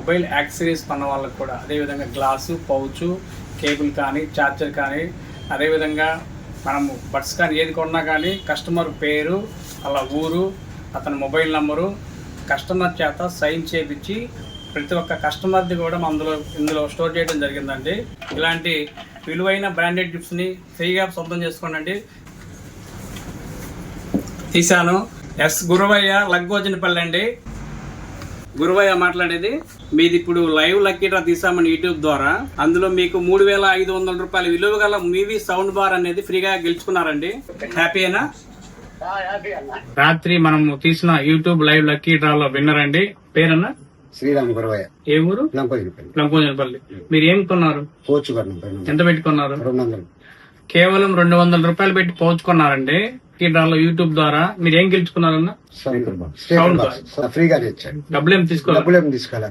Mobile accessories కొన్న వాళ్ళకి కూడా అదేవిధంగా గ్లాసు, పౌచ్, కేబుల్ కానీ, ఛార్జర్ కానీ, అదేవిధంగా మనము బడ్స్ కానీ ఏది కొన్నా కానీ కస్టమర్ పేరు, అలా ఊరు, అతని మొబైల్ నంబరు కస్టమర్ చేత సైన్ చేయించి ప్రతి ఒక్క కస్టమర్ది కూడా ఇందులో స్టోర్ చేయడం జరిగిందండి. ఇలాంటి విలువైన బ్రాండెడ్ గిఫ్ట్స్ని ఫ్రీగా సొంతం చేసుకోండి. తీశాను. ఎస్ గురువయ్య, లగ్గోజనపల్లి అండి. గురువయ్య మాట్లాడేది. మీది ఇప్పుడు లైవ్ లక్కీ డ్రా తీసామని యూట్యూబ్ ద్వారా. అందులో మీకు 3,500 రూపాయల విలువ గల మీవి సౌండ్ బార్ అనేది ఫ్రీగా గెలుచుకున్నారండి. హ్యాపీయేనా? రాత్రి మనం తీసిన యూట్యూబ్ లైవ్ లక్కీ డ్రాలో విన్నర్ అండి. పేరన్నా? శ్రీరామ్ గురవయ్య. ఏ ఊరు? లంకోజనపల్లి. మీరు ఏం కొన్నారు? ఎంత పెట్టుకున్నారు? 200. కేవలం 200 రూపాయలు పెట్టి పోల్చుకున్నారండి ఈ డ్రాలో యూట్యూబ్ ద్వారా. మీరు ఏం గెలుచుకున్నారన్నా? ఫ్రీగా డబ్బులేం తీసుకోవాలి.